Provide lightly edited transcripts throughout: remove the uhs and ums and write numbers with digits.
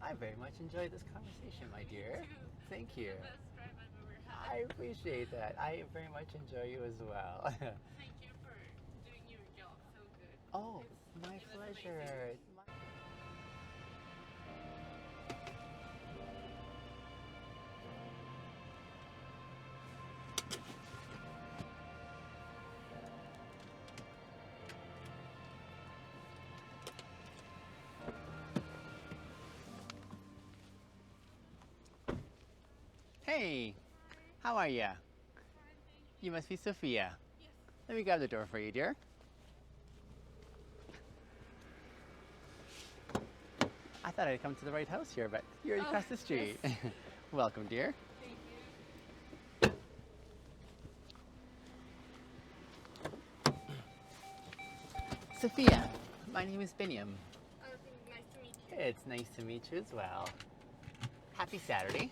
I very much enjoyed this conversation, my dear. Me too. Thank It's you. the best drive I've ever I had. appreciate that. I very much enjoy you as well. Thank you for doing your job so good. Oh, my It was amazing. pleasure. Hey, Hi. how are ya? Fine, thank You you. must be Sofia. Yes. Let me grab the door for you, dear. I thought I'd come to the right house here, but you're Oh, across the street. yes. Welcome, dear. Thank you. Sophia, my name is Binyam. Nice to meet you. It's nice to meet you as well. Happy Saturday.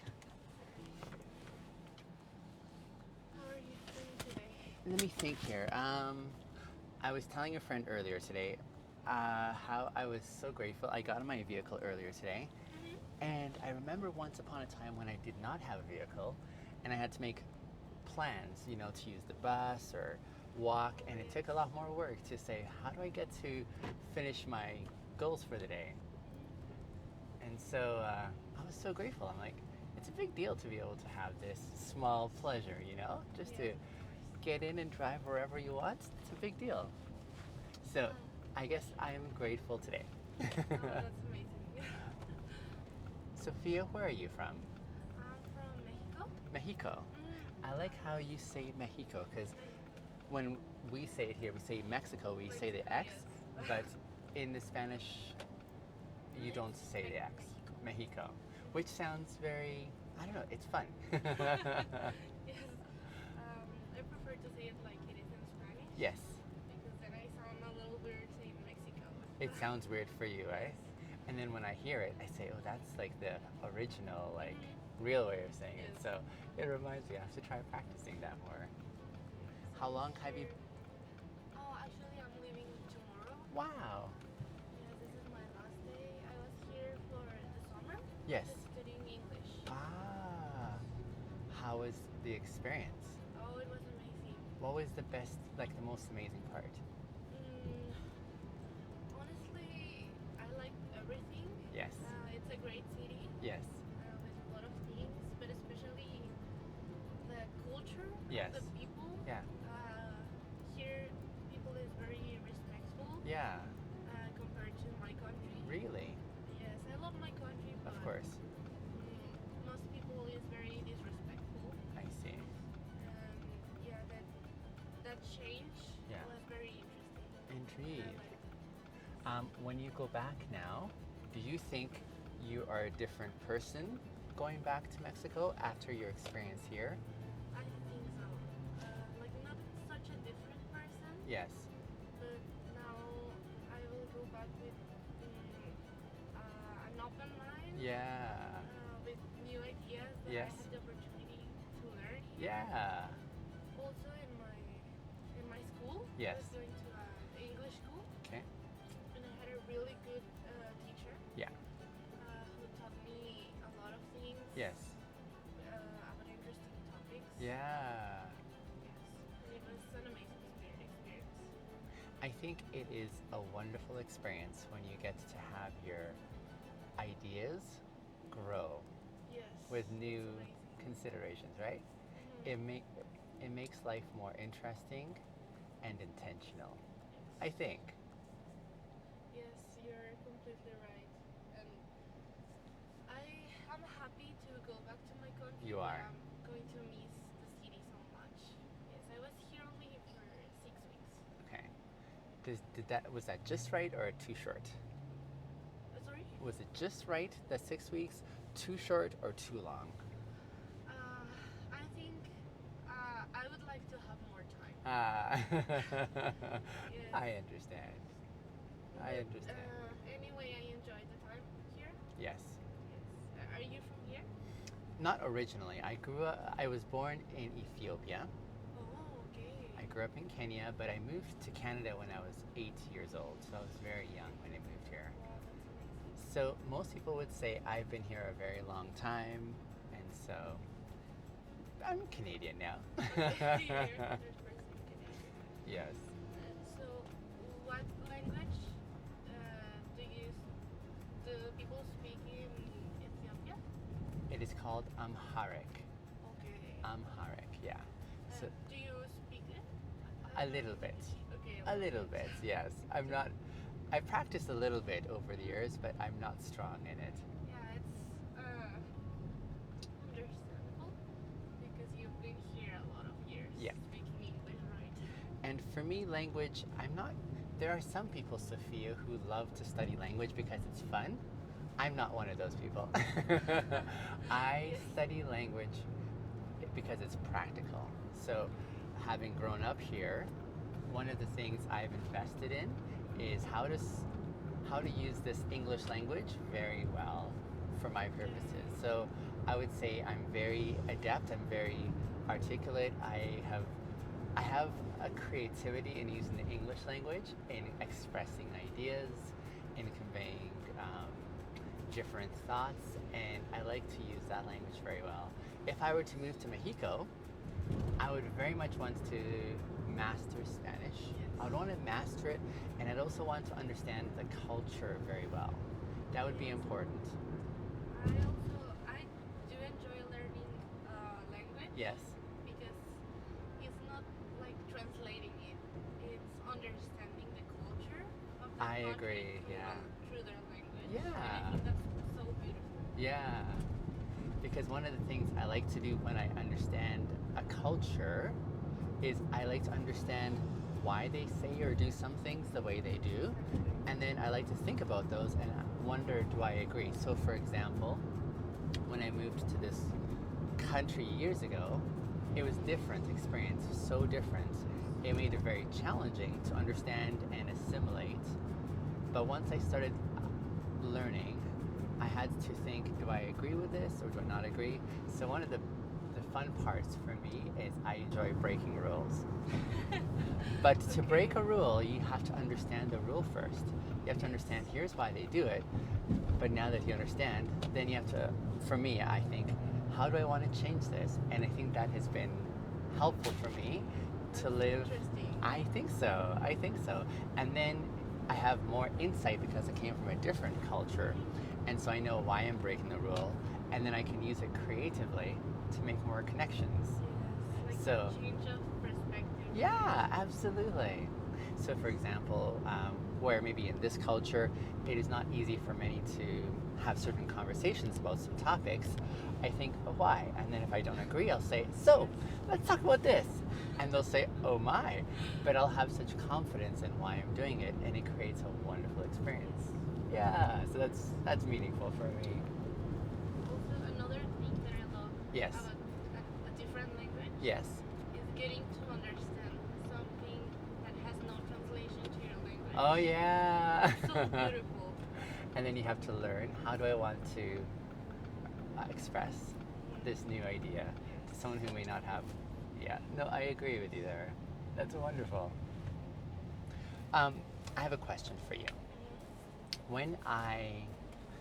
How are you doing today? Let me think here. I was telling a friend earlier today how I was so grateful. I got in my vehicle earlier today, and I remember once upon a time when I did not have a vehicle, and I had to make plans, to use the bus or walk, and it took a lot more work to say, how do I get to finish my goals for the day? And so I was so grateful. I'm like, it's a big deal to be able to have this small pleasure, just Yes, to of course. get in and drive wherever you want. It's a big deal. So I guess I am grateful today. Oh, that's amazing. Sophia, where are you from? I'm from Mexico. Mexico. I like how you say Mexico because Thank when we say it here, we say Mexico, we say the Mexico, X, yes. but in the Spanish, you don't It's say the X. Mexico. Mexico, which sounds very, I don't know, it's fun. Yes. I prefer to say it like it is in Spanish. Yes, Because then I sound a little weird saying Mexico. it sounds weird for you, right? Yes. And then when I hear it, I say, oh, that's like the original, like real way of saying it. Yes. So it reminds me, I have to try practicing that more. So How long have you? here. Oh, actually, I'm leaving tomorrow. Wow. Yes, this is my last day. I was here for the summer. Yes. Just studying English. Ah. How was the experience? Oh, it was amazing. What was the best, like the most amazing part? Mm, honestly, I like everything. Yes. It's a great city Yes. with a lot of things, but especially the culture Yes. of the people. Yeah. Here, people is very respectful Yeah. compared to my country. Really? Yes, I love my country, but Of course. most people is very disrespectful. I see. Yeah, that change Yeah. was very interesting. Intrigued. I liked it. When you go back now, do you think you are a different person going back to Mexico after your experience here? I think so. Like not such a different person, Yes. but now I will go back with an open mind, Yeah. with new ideas that Yes. I had the opportunity to learn here. Yeah. Also in my school, I Yes. was going to an English school, Okay. and I had a really good teacher Yeah. who taught me a lot of things. Yes. About interesting topics. Yeah. Yes, and it was an amazing experience. I think it is a wonderful experience when you get to have your ideas grow Yes. with it's new amazing. considerations, right? Mhm. It makes life more interesting and intentional. Yes. I think. Yes, you're completely right. And I'm happy to go back to my country. You but are. I'm going to miss the city so much. Yes, I was here only for 6 weeks. Okay. Was that just right or too short? Sorry? Was it just right, that 6 weeks, too short or too long? I think I would like to have more time. Ah. Yes. I understand. I But, understand. Anyway, I enjoyed the time here. Yes. Yes. Are you from here? Not originally. I was born in Ethiopia. Oh, okay. I grew up in Kenya, but I moved to Canada when I was 8 years old, so I was very young when I moved here. Wow, that's amazing. So most people would say I've been here a very long time, and so I'm Canadian now. You're 100% Canadian. Yes. So, what language do people speak in Ethiopia? It is called Amharic. Okay. Amharic, yeah. So Do you speak it? a little bit. Okay. A little bit, yes. I'm not. I practiced a little bit over the years, but I'm not strong in it. Yeah, it's understandable because you've been here a lot of years Yeah. speaking English, right? And for me, language, I'm not. There are some people, Sophia, who love to study language because it's fun. I'm not one of those people. I study language because it's practical. So, having grown up here, one of the things I've invested in is how to use this English language very well for my purposes. So, I would say I'm very adept. I'm very articulate. I have a creativity in using the English language in expressing ideas, in conveying different thoughts, and I like to use that language very well. If I were to move to Mexico, I would very much want to master Spanish. I would want to master it, and I'd also want to understand the culture very well. That would be important. I do enjoy learning language. Yes. Because it's not like translating it; it's understanding the culture of the I country agree, through, yeah. through their language. Yeah. And I think that's so beautiful. Yeah. Because one of the things I like to do when I understand a culture is I like to understand why they say or do some things the way they do. And then I like to think about those and wonder, do I agree? So, for example, when I moved to this country years ago, it was different experience, so different. It made it very challenging to understand and assimilate. But once I started learning, I had to think, do I agree with this or do I not agree? So one of the fun parts for me is I enjoy breaking rules. But to break a rule, you have to understand the rule first. You have to understand here's why they do it. But now that you understand, then you have to, for me, I think, how do I want to change this? And I think that has been helpful for me to live. Interesting. I think so. I think so. And then I have more insight because I came from a different culture. And so I know why I'm breaking the rule. And then I can use it creatively to make more connections. Yes, like So- a change of perspective. Yeah, absolutely. So, for example, where maybe in this culture it is not easy for many to have certain conversations about some topics, I think, oh, why? And then if I don't agree, I'll say, so let's talk about this. And they'll say, oh my. But I'll have such confidence in why I'm doing it, and it creates a wonderful experience. Yeah, so that's meaningful for me. Also, another thing that I love Yes. about a different language Yes. is getting to understand something that has no translation to your language. Oh yeah. So beautiful. And then you have to learn, how do I want to express this new idea to someone who may not have. Yeah, no, I agree with you there. That's wonderful. I have a question for you.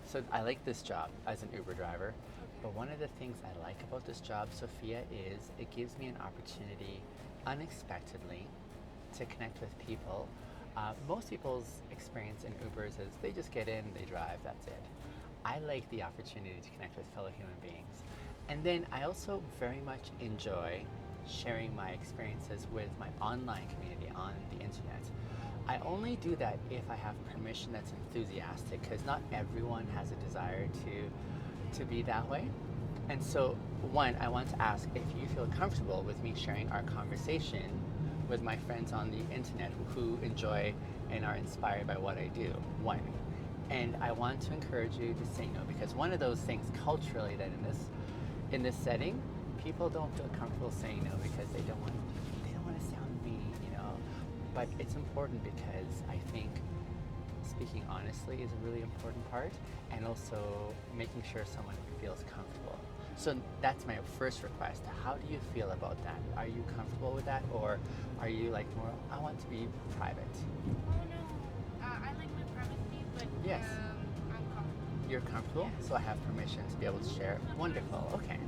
So I like this job as an Uber driver, but one of the things I like about this job, Sophia, is it gives me an opportunity unexpectedly to connect with people. Most people's experience in Ubers is they just get in, they drive, that's it. I like the opportunity to connect with fellow human beings. And then I also very much enjoy sharing my experiences with my online community on the internet. I only do that if I have permission that's enthusiastic, because not everyone has a desire to be that way. And so, one, I want to ask if you feel comfortable with me sharing our conversation with my friends on the internet who enjoy and are inspired by what I do. One. And I want to encourage you to say no, because one of those things culturally that in this setting, people don't feel comfortable saying no because they don't want to sound mean, you know. But it's important because I think speaking honestly is a really important part, and also making sure someone feels comfortable. So that's my first request. How do you feel about that? Are you comfortable with that, or are you like more, I want to be private? Oh no, I like my privacy, but Yes. I'm comfortable You're comfortable, Yes. so I have permission to be able to share. Wonderful. Okay.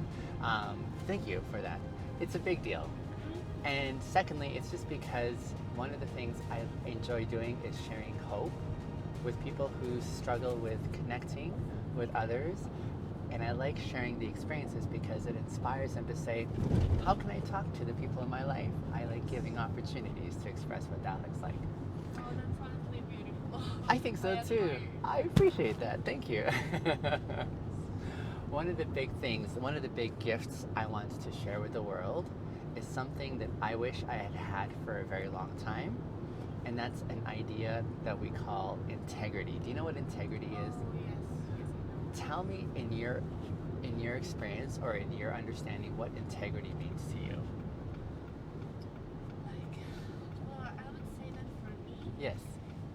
Thank you for that. It's a big deal. Mhm. And secondly, it's just because one of the things I enjoy doing is sharing hope with people who struggle with connecting with others. And I like sharing the experiences because it inspires them to say, how can I talk to the people in my life? I like giving opportunities to express what that looks like. Oh, that's honestly beautiful. I think so I too. admire. I appreciate that. Thank you. One of the big things, one of the big gifts I want to share with the world is something that I wish I had had for a very long time. And that's an idea that we call integrity. Do you know what integrity is? Oh, yes. Yes, Tell me in your experience or in your understanding what integrity means to you. I know. Like, well, I would say that for me, Yes.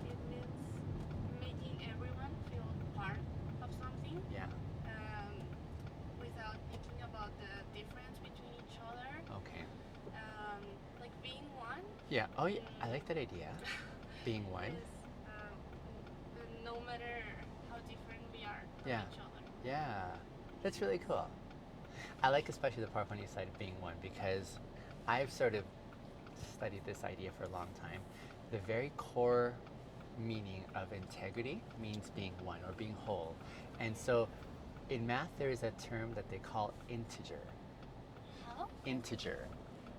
it means making everyone feel part of something, Yeah. without thinking about the difference between each other. Okay. Like being one. Yeah. Oh, yeah. I like that idea. Being one. Is no matter how different we are from Yeah. each other. Yeah. That's really cool. I like especially the part when you said being one because I've sort of studied this idea for a long time. The very core meaning of integrity means being one or being whole. And so in math, there is a term that they call integer. How? Integer.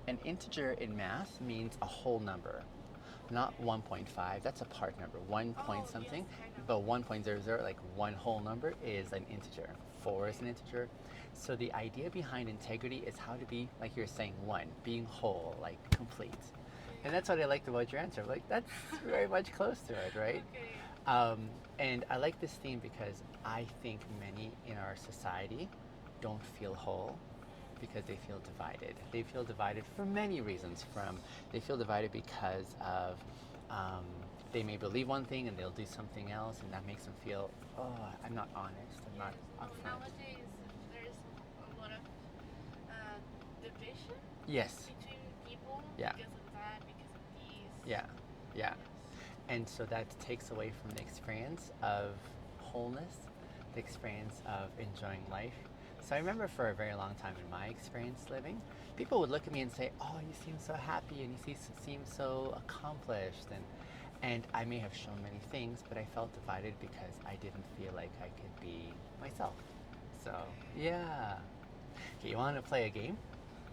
An integer in math means a whole number, not 1.5. That's a part number, one point Oh, something. yes, kind of. But 1.00, like one whole number, is an integer. 4 is an integer. So the idea behind integrity is how to be, like you're saying, one, being whole, like complete. And that's what I liked about your answer. Like, that's very much close to it, right? Okay. And I like this theme because I think many in our society don't feel whole because they feel divided. They feel divided for many reasons. They feel divided because of they may believe one thing and they'll do something else, and that makes them feel, oh, I'm not honest. I'm not Yes. upfront. Nowadays, there's a lot of division Yes. between people Yeah. because of that, because of these. Yeah. Yeah. Yes. And so that takes away from the experience of wholeness, the experience of enjoying life. So I remember for a very long time in my experience living, people would look at me and say, "Oh, you seem so happy and you seem so accomplished." And I may have shown many things, but I felt divided because I didn't feel like I could be myself. So, yeah. Okay, you want to play a game?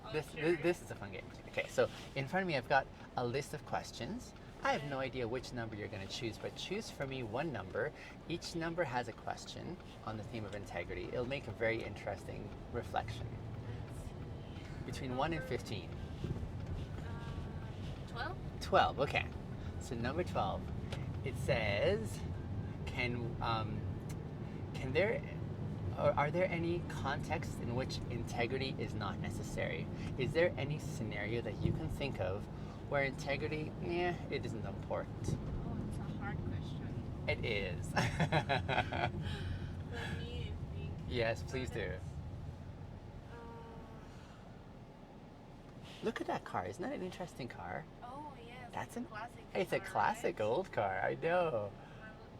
Oh, This, sure. this is a fun game. Okay, so in front of me I've got a list of questions. I have no idea which number you're going to choose, but choose for me one number. Each number has a question on the theme of integrity. It'll make a very interesting reflection. Let's see. Between 1 and 15. 12? 12, okay. So number 12, it says, can there, or are there any contexts in which integrity is not necessary? Is there any scenario that you can think of where integrity, it isn't important? Oh, it's a hard question. It is. Let me think. Yes, please do. Uh, Look at that car. Isn't that an interesting car? oh, yes. That's it's a classic. It's a car, classic right? old car. I know.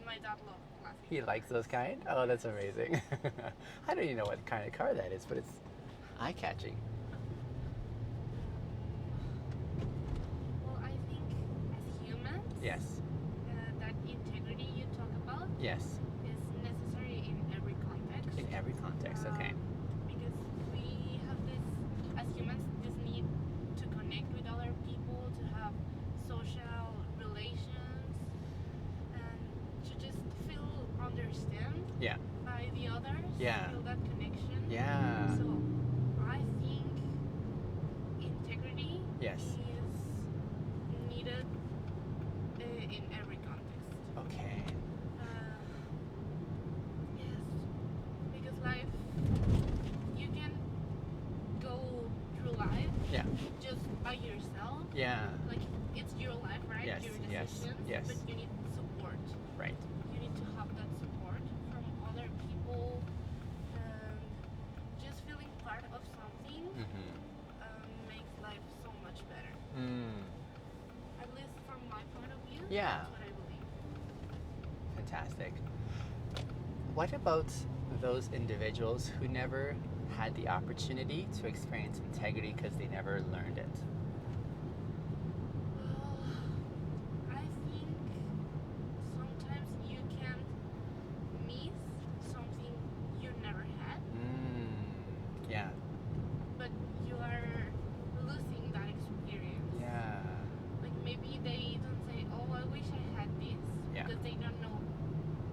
My dad loved classic. He likes those kind? Oh, that's amazing. I don't even know what kind of car that is, but it's eye-catching. Well, I think as humans, Yes. That integrity you talk about Yes. is necessary in every context. In every context, okay. Because we have this, as humans, this need to connect with other people, to have social relations, and to just feel understand Yeah. by the others. Yeah. Feel that connection. Yeah. So I think integrity Yes. is needed in every context. Okay. Yes, because life, you can go through life Yeah. just by yourself. Yeah. Like, it's your life, right? Yes, Your yes, decisions. yes. But you need support. Right. You need to have that support from other people. Just feeling part of something Mm-hmm. makes life so much better. At least from my point of view. Yeah. That's what I believe. Fantastic. What about those individuals who never had the opportunity to experience integrity because they never learned it? Well, I think sometimes you can miss something you never had, Yeah. but you are losing that experience. Yeah. Like maybe they don't say, "Oh, I wish I had this," Yeah. because they don't know.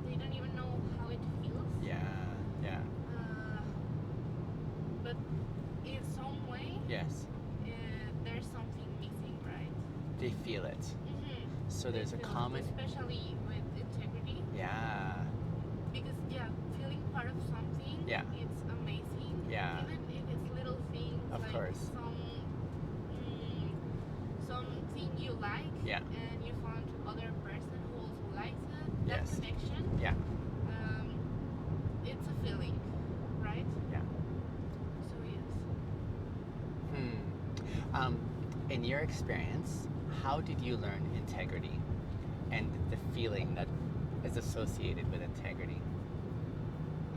They don't even know how it feels. Yeah. Yeah. But in some way, Yes. there's something missing, right? They feel it. So They there's a feel it, common. especially with integrity, Yeah. because feeling part of something, Yeah. it's amazing. Yeah. Even if it's little things, Of like course. something you like, Yeah. and you found other person who also likes it. That Yes. connection. Yeah. It's a feeling, right? Yeah. So yes. In your experience, how did you learn integrity and the feeling that is associated with integrity?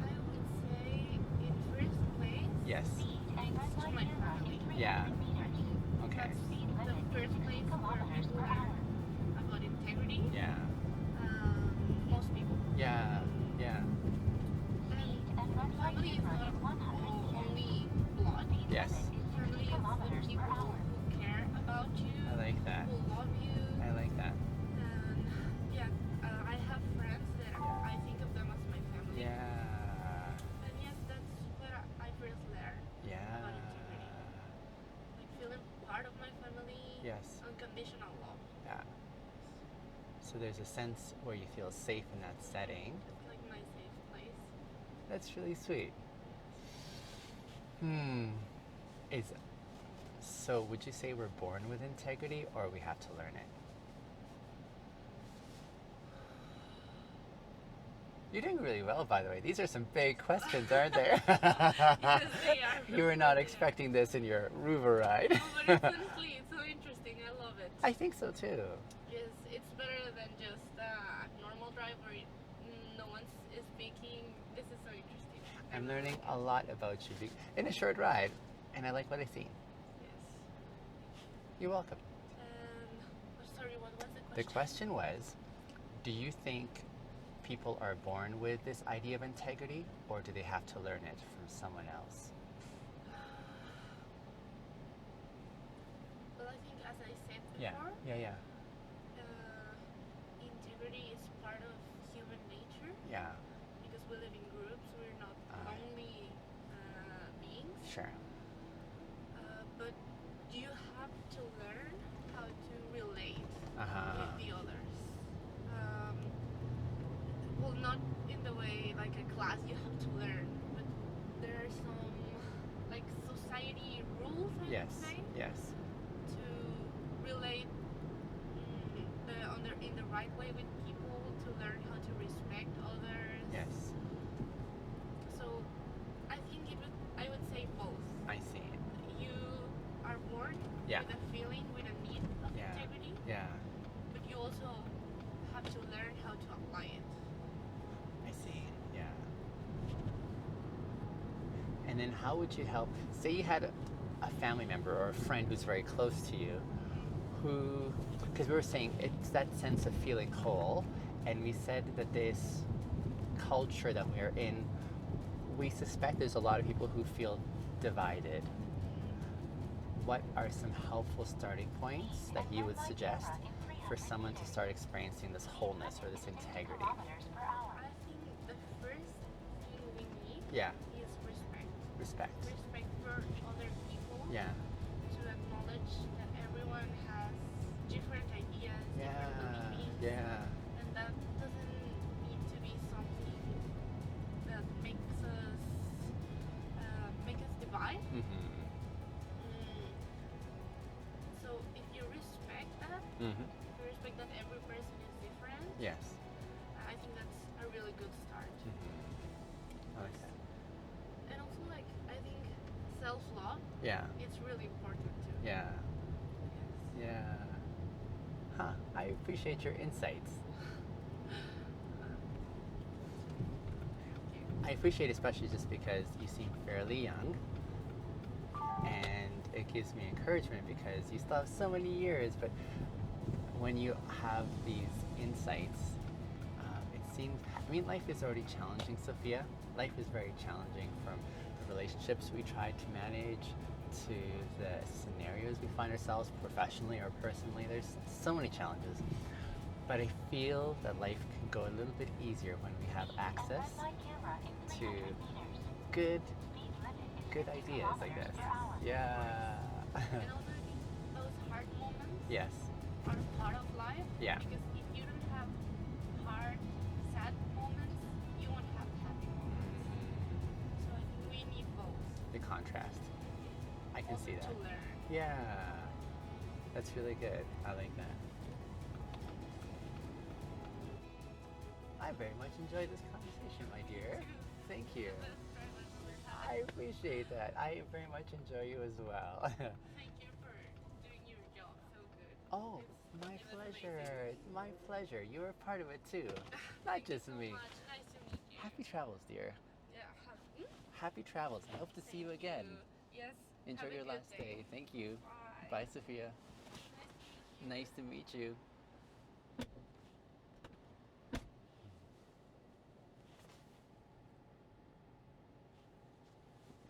I would say in first place, Yes. to my family. Yeah. Okay. That's the first place where people learn about integrity. Yeah. Most people. Yeah. Yeah. And family is not only blood. Yes. Family is the people who care about you, I like that. who love you. I like that. And I have friends that I think of them as my family. Yeah. And yes, that's what I first learned Yeah. about integrity. Like feeling part of my family. Yes. Unconditional love. Yeah. So there's a sense where you feel safe in that setting. It's like my safe place. That's really sweet. So would you say we're born with integrity or we have to learn it? You're doing really well, by the way. These are some big questions, aren't they? Yes, they are. You were not expecting this in your Rover ride. No, but it's honestly, it's so interesting. I love it. I think so too. Yes, it's better than just a normal drive where no one is speaking. This is so interesting. I'm learning a lot about you in a short ride, and I like what I see. Yes. You're welcome. Sorry, what was the question? The question was, do you think people are born with this idea of integrity, or do they have to learn it from someone else? Well, I think as I said Yeah, before, yeah, yeah, integrity is part of human nature yeah. because we live in groups. We're not lonely beings. Sure. But you have to learn how to relate Uh-huh. with the others. Well, not in the way like a class you have to learn, but there are some like society rules, I Yes, would say, yes. to relate in the right way with people, to learn how to respect others. Yes, So I think I would say both. I see. You are born Yeah. with a feeling, with a need of Yeah. integrity, Yeah, but you also have to learn how to apply it. I see. Yeah. And then how would you help, say you had a family member or a friend who's very close to you, who, because we were saying it's that sense of feeling whole, and we said that this culture that we're in, we suspect there's a lot of people who feel divided. What are some helpful starting points that you would suggest for someone to start experiencing this wholeness or this integrity? I think the first thing we need Yeah, is respect. respect. Respect for other people. Yeah, To acknowledge that everyone has different ideas, different beliefs, yeah, and that doesn't need to be something that makes us divide. So if you respect that, if you respect that every person is different, yes. I think that's a really good start. I like that. And also, like, I think self-love, Yeah, it's really important too. yeah, Yes. yeah. Huh, I appreciate your insights. I appreciate especially just because you seem fairly young, and it gives me encouragement because you still have so many years. But when you have these insights, it seems. I mean, life is already challenging, Sophia. Life is very challenging from the relationships we try to manage to the scenarios we find ourselves professionally or personally. There's so many challenges. But I feel that life can go a little bit easier when we have access to good good ideas like this. Yeah. And also, I think those hard moments Yes. are part of life. Yeah. Because if you don't have hard, sad moments, you won't have happy moments. So I think we need both. The contrast. I can Also see that. to learn. Yeah. That's really good. I like that. I very much enjoyed this conversation, my dear. Thank you. That's very much what we're I having. appreciate that. I very much enjoy you as well. Thank you for doing your job so good. Oh, It my was pleasure. amazing. It's my pleasure. You were a part of it too. Thank Not just you so me. much. Nice to meet you. Happy travels, dear. Yeah. Happy travels. I hope to see you Thank again. Yes. Enjoy have a your good last day. Thank you. Bye. Bye, Sophia. Nice to meet you. Nice to meet you.